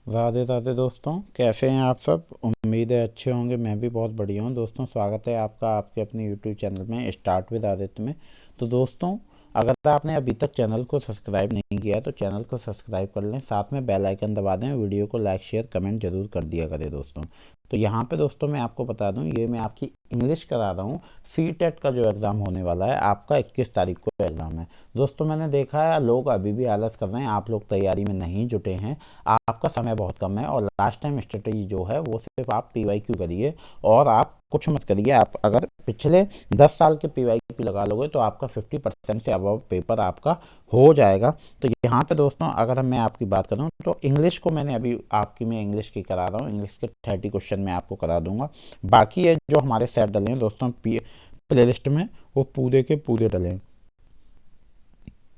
राधे राधे दोस्तों, कैसे हैं आप सब। उम्मीद है अच्छे होंगे। मैं भी बहुत बढ़िया हूं। दोस्तों, स्वागत है आपका आपके अपने यूट्यूब चैनल में स्टार्ट विद आदित्य में। तो दोस्तों, अगर आपने अभी तक चैनल को सब्सक्राइब नहीं किया है तो चैनल को सब्सक्राइब कर लें, साथ में बेल आइकन दबा दें, वीडियो को लाइक शेयर कमेंट जरूर कर दिया करें दोस्तों। तो यहाँ पे दोस्तों मैं आपको बता दूं, ये मैं आपकी इंग्लिश करा रहा हूँ। सी टेट का जो एग्ज़ाम होने वाला है आपका 21 तारीख को एग्ज़ाम है दोस्तों। मैंने देखा है लोग अभी भी आलस कर रहे हैं, आप लोग तैयारी में नहीं जुटे हैं। आपका समय बहुत कम है और लास्ट टाइम स्ट्रेटेजी जो है वो सिर्फ आप PYQ करिए और आप कुछ मत करिए। आप अगर पिछले 10 साल के PYQ लगा लोगे तो आपका 50% से अबव पेपर आपका हो जाएगा। तो यहाँ पे दोस्तों अगर मैं आपकी बात करूँ तो इंग्लिश को मैंने अभी आपकी मैं इंग्लिश की करा रहा हूँ। इंग्लिश के 30 क्वेश्चन मैं आपको करा दूंगा। बाकी ये जो हमारे सेट डले हैं दोस्तों प्ले लिस्ट में, वो पूरे के पूरे डले हैं।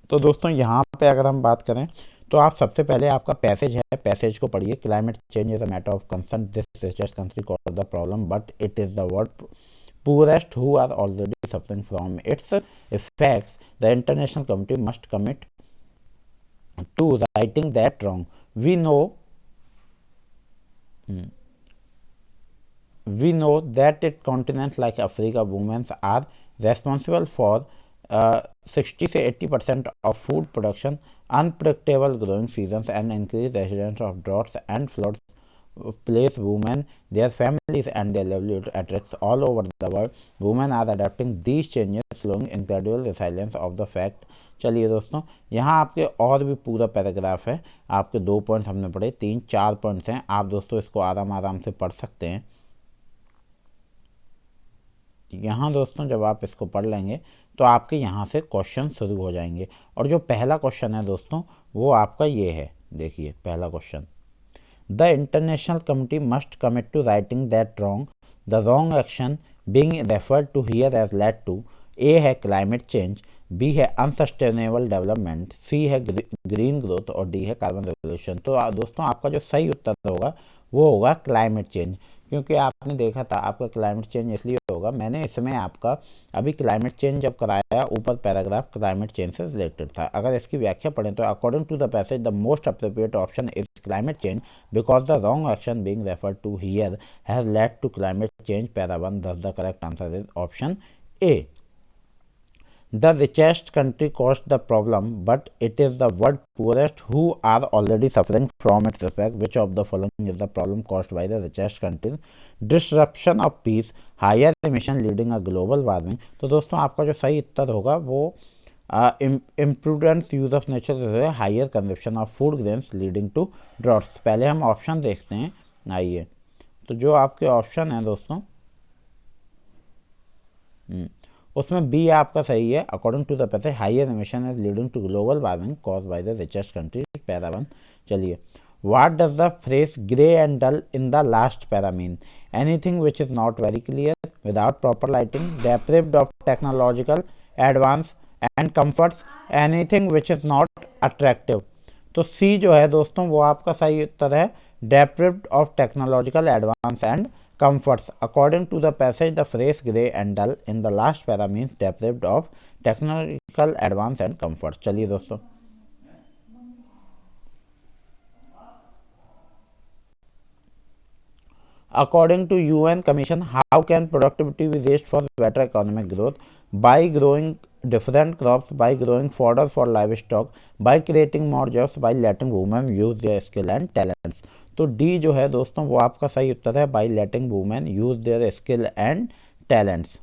तो दोस्तों यहाँ पे अगर हम बात करें तो आप सबसे पहले आपका पैसेज है, पैसेज को पढ़िए। Climate change is a matter of concern this richest country cause the problem but it is the world poorest who are already suffering from its effects. The international community must commit to righting that wrong. We know we know that it continents like Africa, women are responsible for 60 to 80% of food production. Unpredictable growing seasons and increased residence of droughts and floods place women, their families, and their livelihood at risk all over the world. Women are adapting these changes, showing incredible resilience of the fact. चलिए दोस्तों, यहाँ आपके और भी पूरा paragraph है। आपके 2 points हमने पढ़े, 3-4 पॉइंट्स हैं। आप दोस्तों इसको आराम आराम से पढ़ सकते हैं। यहाँ दोस्तों जब आप इसको पढ़ लेंगे तो आपके यहाँ से क्वेश्चन शुरू हो जाएंगे। और जो पहला क्वेश्चन है दोस्तों वो आपका ये है। देखिए पहला question, the international committee must commit to righting that wrong, the wrong action being referred to here as led to. A है क्लाइमेट चेंज, बी है अनसस्टेनेबल डेवलपमेंट, सी है ग्रीन ग्रोथ और डी है कार्बन रेवोल्यूशन। तो दोस्तों आपका जो सही उत्तर होगा वो होगा क्लाइमेट चेंज, क्योंकि आपने देखा था आपका क्लाइमेट चेंज इसलिए होगा, मैंने इसमें आपका अभी क्लाइमेट चेंज जब कराया ऊपर पैराग्राफ क्लाइमेट चेंज से रिलेटेड था। अगर इसकी व्याख्या पढ़ें तो according to the passage the most appropriate option is climate change because the wrong action being referred to here has led to climate change para 1, thus the correct answer is option A. The richest country caused the problem, but it is the world poorest who are already suffering from its effect. Which of the following is the problem caused by the richest country? Disruption of peace, higher emission leading a global warming. तो दोस्तों आपका जो सही उत्तर होगा वो imprudent use of nature, higher consumption of food grains leading to droughts. पहले हम ऑप्शन देखते हैं। आइए, तो जो आपके ऑप्शन है दोस्तों उसमें बी आपका सही है। According to the passage higher emission is leading to global warming cause by the richest countries, para 1। चलिए, what does the phrase grey and dull in the last para mean? Anything which is not very clear, without proper lighting, deprived of technological advance and comforts, anything which is not attractive. तो C जो है दोस्तों वो आपका सही उत्तर है, deprived of technological advance and comforts. According to the passage, the phrase grey and dull in the last para means deprived of technological advance and comfort. चलिए दोस्तों, according to UN Commission, how can productivity be raised for better economic growth? By growing different crops, by growing fodder for livestock, by creating more jobs, by letting women use their skill and talents. तो D जो है दोस्तों वो आपका सही उत्तर है, by letting women use their skill and talents.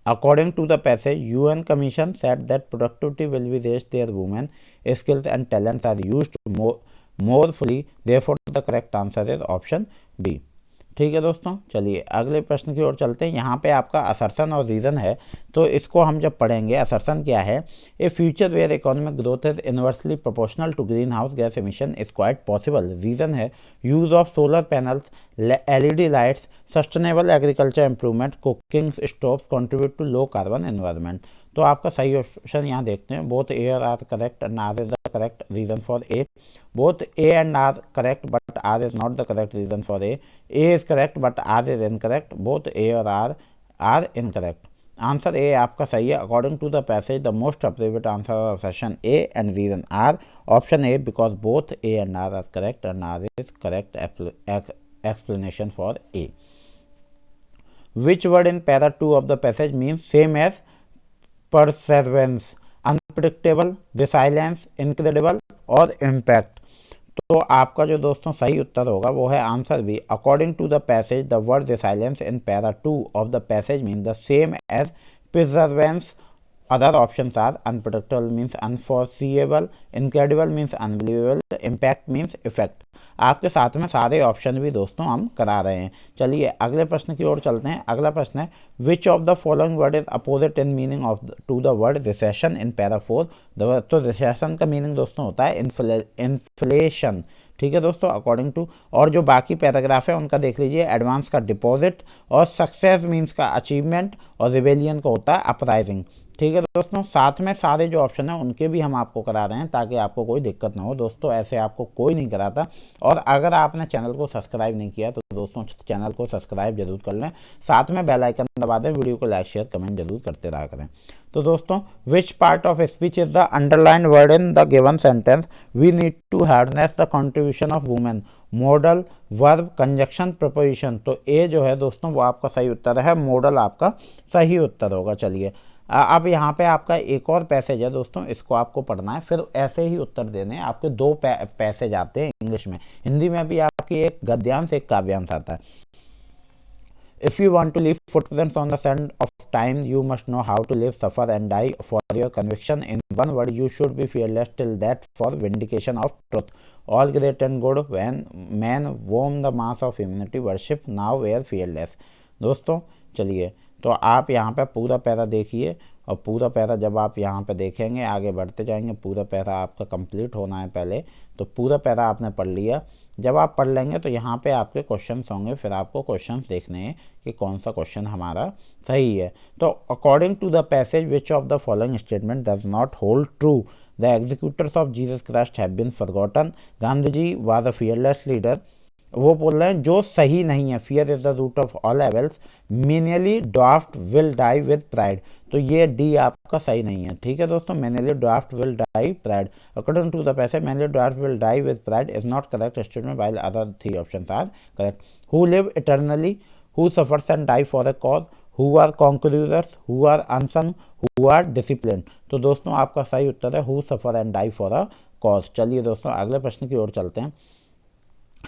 According to the passage, UN Commission said that productivity will be raised there women skills and talents are used more fully. Therefore, the correct answer is option B. ठीक है दोस्तों, चलिए अगले प्रश्न की ओर चलते हैं। यहाँ पे आपका असर्शन और रीज़न है, तो इसको हम जब पढ़ेंगे, असर्शन क्या है? A future where economic growth is inversely proportional to green house gas emission is quite possible. Reason है use of solar panels, LED lights, sustainable agriculture improvement, cooking stove contribute to low carbon environment. तो आपका सही option यहाँ देखते हैं, both A R correct and R is the correct reason for A. Both A and R correct but R is not the correct reason for A. A is correct but R is incorrect. Both A or R are incorrect. Answer A आपका सही है। According to the passage the most appropriate answer of assertion A and reason R option A because both A and R correct and R is correct explanation for A. Which word in para 2 of the passage means same as perseverance, unpredictable, resilience, incredible और impact? तो आपका जो दोस्तों सही उत्तर होगा वो है answer B. According to the passage the word resilience in para 2 of the passage mean the same as preservation. Other options are unpredictable means unforeseeable, incredible means unbelievable, impact means effect. आपके साथ में सारे option भी दोस्तों हम करा रहे हैं। चलिए अगले प्रश्न की ओर चलते हैं। अगला प्रश्न है which of the following word is opposite in meaning of to the word recession in para 4। तो रिसेशन का मीनिंग दोस्तों होता है इन्फ्लेशन, ठीक है दोस्तों, अकॉर्डिंग टू। और जो बाकी पैराग्राफ है उनका देख लीजिए। एडवांस का डिपॉजिट और सक्सेस मीन्स का अचीवमेंट और रिवेलियन का होता है अपराइजिंग, ठीक है दोस्तों। साथ में सारे जो ऑप्शन है उनके भी हम आपको करा रहे हैं ताकि आपको कोई दिक्कत ना हो दोस्तों, ऐसे आपको कोई नहीं कराता। और अगर आपने चैनल को सब्सक्राइब नहीं किया तो दोस्तों चैनल को सब्सक्राइब जरूर कर लें, साथ में बेल आइकन दबा दें, वीडियो को लाइक शेयर कमेंट जरूर करते रहा करें। तो दोस्तों which part of speech is the underline word in the given sentence we need to harness the contribution of women, modal, verb, conjunction, preposition. तो ए जो है दोस्तों वो आपका सही उत्तर है, मॉडल आपका सही उत्तर होगा। चलिए अब यहाँ पे आपका एक और पैसेज है दोस्तों, इसको आपको पढ़ना है, फिर ऐसे ही उत्तर देने हैं। आपके दो पैसेज आते हैं इंग्लिश में, हिंदी में भी आपकी एक गद्यांश एक काव्यांश आता है। If you want to leave footprints on the sand of time, you must know how to live, suffer and die for your conviction. In one word, you should be fearless till death for vindication of truth. All great and good when men whom the mass of humanity worship now were fearless. दोस्तों चलिए तो आप यहाँ पे पूरा para देखिए, और पूरा पैरा जब आप यहाँ पे देखेंगे आगे बढ़ते जाएंगे, पूरा पैरा आपका कंप्लीट होना है पहले। तो पूरा पैरा आपने पढ़ लिया, जब आप पढ़ लेंगे तो यहाँ पे आपके क्वेश्चंस होंगे, फिर आपको क्वेश्चंस देखने हैं कि कौन सा क्वेश्चन हमारा सही है। तो according to the passage which of the following statement does not hold true, the executors of Jesus Christ have been forgotten, Gandhi ji was a fearless leader. वो बोल रहे हैं जो सही नहीं है, fear is the root of all evils, manly ड्वाफ्ट will die with pride. तो ये डी आपका सही नहीं है, ठीक है दोस्तों, mainly ड्वाफ्ट will die pride. According to the passage mainly ड्वाफ्ट will die with pride is not correct statement, while other three options are correct. Who live eternally, who suffers and die for a cause, who are conclusions, who are unsung, who are discipline. तो दोस्तों आपका सही उत्तर है who suffer and die for a cause. चलिए दोस्तों अगले प्रश्न की ओर चलते हैं।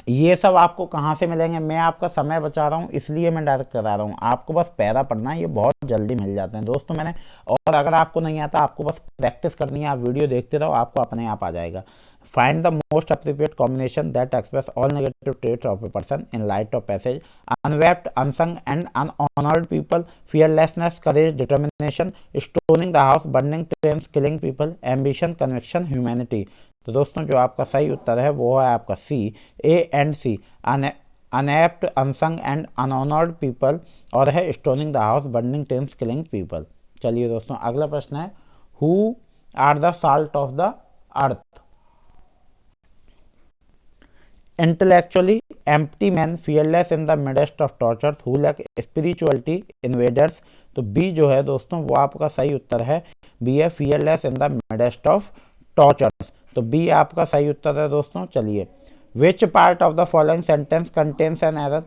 ये सब आपको कहाँ से मिलेंगे, मैं आपका समय बचा रहा हूँ इसलिए मैं डायरेक्ट करा रहा हूँ, आपको बस पैरा पढ़ना है, ये बहुत जल्दी मिल जाते हैं दोस्तों मैंने। और अगर आपको नहीं आता आपको बस प्रैक्टिस करनी है, आप वीडियो देखते रहो, आपको अपने आप आ जाएगा। Find the most appropriate combination that express all negative traits of a person in light of passage, unwept, unsung and unhonoured people, fearlessness, courage, determination, stoning the house, burning trains, killing people, ambition, conviction, humanity. तो दोस्तों जो आपका सही उत्तर है वो है आपका C, A and C, unwept, unsung and unhonoured people, और है stoning the house, burning trains, killing people. चलिए दोस्तों अगला प्रश्न है who are the salt of the earth, intellectually empty men, fearless in the midst of torture, who lack spirituality, invaders। तो B जो है दोस्तों वो आपका सही उत्तर है, बी है fearless in the midst of tortures। तो बी आपका सही उत्तर है दोस्तों। चलिए which part of the following sentence contains an error,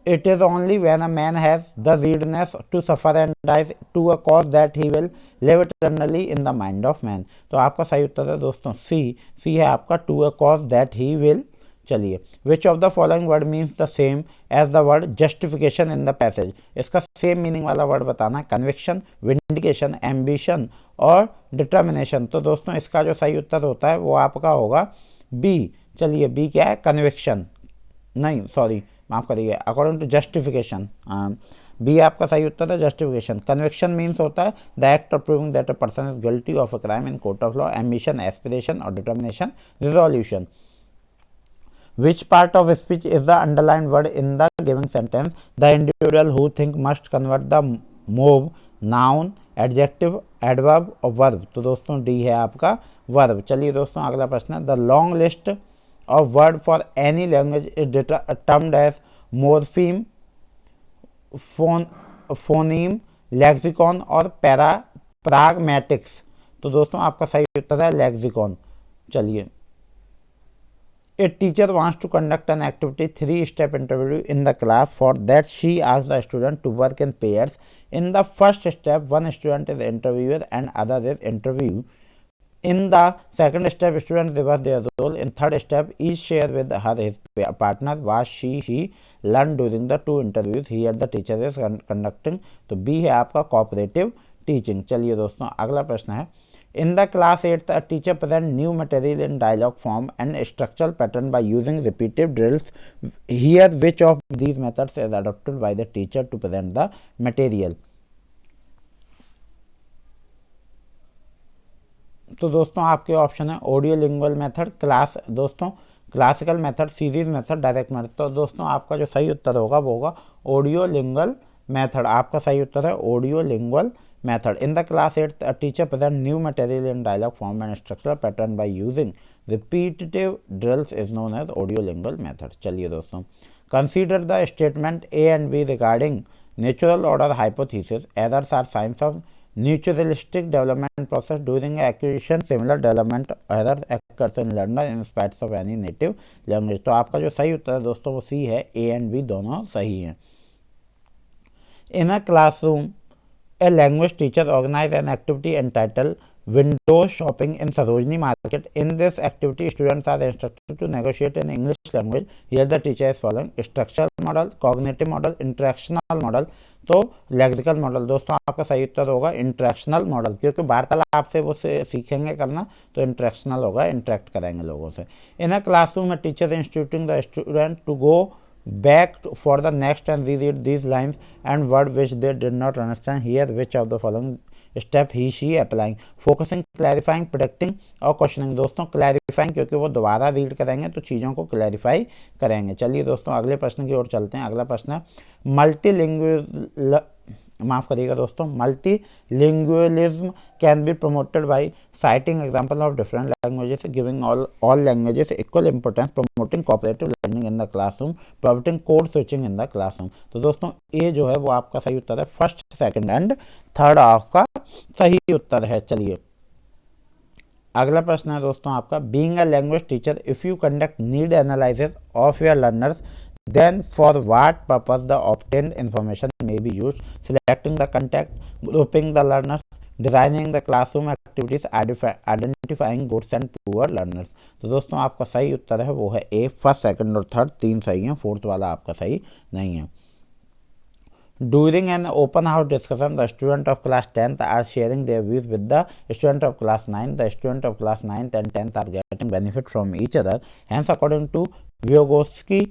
it is only when a man has the readiness to suffer and die to a cause that he will live eternally in the mind of man। तो आपका सही उत्तर है दोस्तों सी, सी है आपका to a cause that he will। चलिए which of the following word means the same as the word justification in the passage, इसका सेम मीनिंग वाला वर्ड बताना है, कन्विक्शन, विंडिकेशन, एम्बिशन और डिटर्मिनेशन। तो दोस्तों इसका जो सही उत्तर होता है वो आपका होगा बी। चलिए बी क्या है, कन्विक्शन, नहीं सॉरी माफ करिए, अकॉर्डिंग टू जस्टिफिकेशन, बी आपका सही उत्तर है जस्टिफिकेशन। कन्विक्शन मीन्स होता है the act of proving that a person is guilty of a crime in court of law, ambition aspiration और determination resolution. Which part of speech is the underlined word in the given sentence? The individual who think must convert the mob, noun, adjective, adverb और verb। तो दोस्तों D है आपका verb। चलिए दोस्तों अगला प्रश्न है the long list of word for any language is termed as morpheme, phoneme, lexicon और प्राग्मेटिक्स। तो दोस्तों आपका सही उत्तर है लेक्सिकॉन। चलिए, A teacher wants to conduct an activity 3-step interview in the class. For that, she asks the student to work in pairs. In the first step, one student is interviewer and other is interviewed. In the second step, students reverse their role. In third step, each share with his partner what he learned during the two interviews. Here the teacher is conducting. तो B है आपका cooperative teaching। चलिए दोस्तों, अगला प्रश्न है, in the class 8th, a teacher presents new material in dialogue form and structural pattern by using repetitive drills. Here, which of these methods is adopted by the teacher to present the material? तो दोस्तों आपके option है audio lingual method, classical method, series method, direct method. तो दोस्तों आपका जो सही उत्तर होगा वो होगा ऑडियो लिंगुअल मेथड। आपका सही उत्तर है audio lingual method. In the class 8th, a teacher presents new material in dialogue form and structural pattern by using repetitive drills is known as audio lingual method। चलिए दोस्तों, consider the statement A and B regarding natural order hypothesis. Others are signs of naturalistic development process during acquisition. Similar development others occurs in learner in spite of any native language। तो आपका जो सही उत्तर है दोस्तों वो सी है, A and B दोनों सही हैं। In a classroom, a language teacher organized an activity entitled window shopping in Sarojini Market. In this activity, students are instructed to negotiate in English language. Here the teacher is following structural model, cognitive model, interactional model। तो lexical model. दोस्तों आपका सही उत्तर होगा interactional model, क्योंकि वार्तालाप से वो सीखेंगे करना, तो इंटरेक्शनल होगा, इंटरेक्ट करेंगे लोगों से। इन अ क्लासरूम में teacher instituting the student to go back for the next and reread these lines and word which they did not understand. Here which of the following step he she applying? Focusing, clarifying, predicting और questioning। दोस्तों clarifying, क्योंकि वो दोबारा read करेंगे तो चीज़ों को clarify करेंगे। चलिए दोस्तों अगले प्रश्न की ओर चलते हैं। अगला प्रश्न है, माफ़ करिएगा दोस्तों, multilingualism can be promoted by citing example of different languages, giving all languages equal importance, promoting cooperative learning in the classroom, promoting code switching in the classroom। तो दोस्तों ये जो है वो आपका सही उत्तर है, फर्स्ट, सेकंड एंड थर्ड आपका सही उत्तर है। चलिए अगला प्रश्न है दोस्तों आपका, being a language teacher if you conduct need analysis of your learners, then for what purpose the obtained information may be used? Selecting the content, grouping the learners, designing the classroom activities, identifying good and poor learners। तो दोस्तों आपका सही उत्तर है वो है ए, first, second और third तीन सही हैं, फोर्थ वाला आपका सही नहीं है। During an open house discussion, the student of class 10th are sharing their views with the student of class 9th. The student of class 9th and 10th are getting benefit from each other. Hence, according to Vygotsky,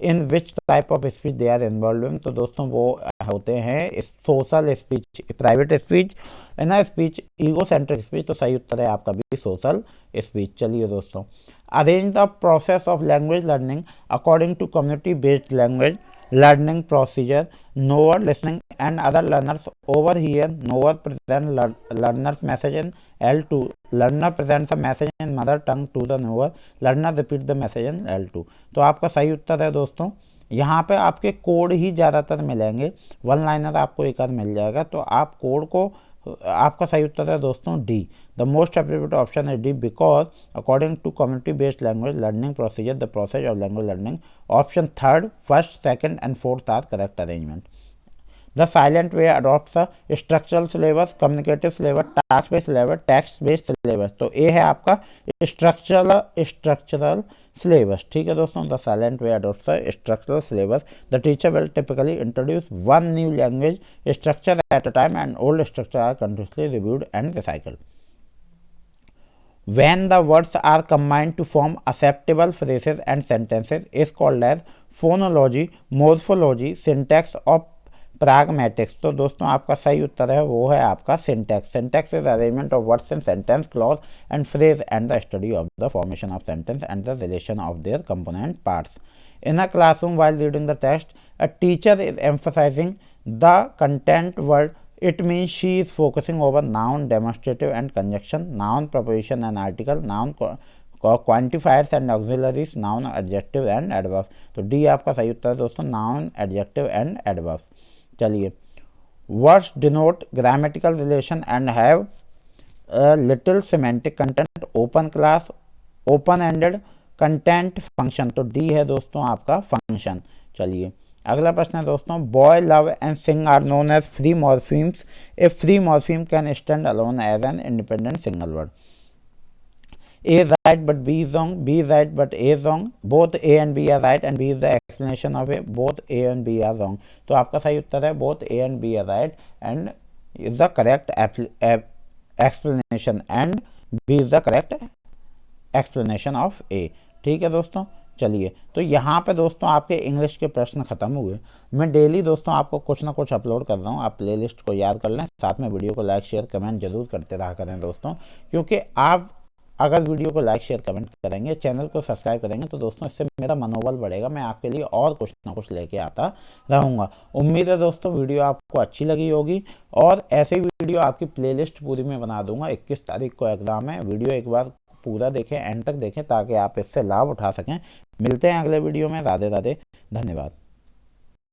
in which type of speech they are involve in. तो दोस्तों वो होते हैं social speech, private speech, ना speech, egocentric speech. तो सही उत्तर है आपका भी सोशल स्पीच। चलिए दोस्तों, arrange the process of language learning according to community based language learning procedure, knower, listening and other learners. Over here, knower presents learner's message in L2. Learner presents a message in mother tongue to the knower. Learner repeats the message in L2। तो आपका सही उत्तर है दोस्तों, यहाँ पे आपके code ही ज़्यादातर मिलेंगे, वन लाइनर आपको एक आध मिल जाएगा। तो आप कोड को, आपका सही उत्तर है दोस्तों D, the most appropriate option है D, because according to community based language learning procedure the process of language learning. Option third, first, second and fourth are correct arrangement. The silent way adopts a structural syllabus, communicative syllabus, task based syllabus, text based syllabus. तो A है आपका structural syllabus। ठीक है दोस्तों, the silent way adopts a structural syllabus. The teacher will typically introduce one new language structure at a time and old structure are continuously reviewed and recycled. When the words are combined to form acceptable phrases and sentences is called as phonology, morphology, syntax or pragmatics। तो दोस्तों आपका सही उत्तर है वो है आपका syntax। Syntax is arrangement of words in sentence, clause and phrase and the study of the formation of sentence and the relation of their component parts। In a classroom, while reading the text, a teacher is emphasizing the content word. It means she is focusing over noun, demonstrative and conjunction, noun, preposition and article, noun, quantifiers and auxiliaries, noun, adjective and adverb। तो D आपका सही उत्तर है दोस्तों, noun, adjective and adverb। चलिए words denote grammatical relation and have little semantic content. Open class, open ended, content, function. तो D है दोस्तों आपका फंक्शन। चलिए अगला प्रश्न है दोस्तों, boy, love and sing are known as free morphemes. A free morpheme can stand alone as an independent single word. A is right but B is wrong. B is right but A is wrong. Both A and B are right and B is the explanation of A. Both A and B are wrong. तो आपका सही उत्तर है both A and B are right and is the correct explanation and B is the correct explanation of A. ठीक है दोस्तों। चलिए तो यहाँ पे दोस्तों आपके इंग्लिश के प्रश्न खत्म हुए। मैं डेली दोस्तों आपको कुछ ना कुछ अपलोड कर रहा हूँ, आप प्लेलिस्ट को याद कर लें, साथ में वीडियो को लाइक शेयर कमेंट जरूर करते रहा करें दोस्तों, क्योंकि आप अगर वीडियो को लाइक शेयर कमेंट करेंगे, चैनल को सब्सक्राइब करेंगे तो दोस्तों इससे मेरा मनोबल बढ़ेगा, मैं आपके लिए और कुछ ना कुछ लेके आता रहूँगा। उम्मीद है दोस्तों वीडियो आपको अच्छी लगी होगी और ऐसे ही वीडियो आपकी प्लेलिस्ट पूरी में बना दूंगा। 21 तारीख को एग्ज़ाम है, वीडियो एक बार पूरा देखें, एंड तक देखें ताकि आप इससे लाभ उठा सकें। मिलते हैं अगले वीडियो में। राधे राधे, धन्यवाद।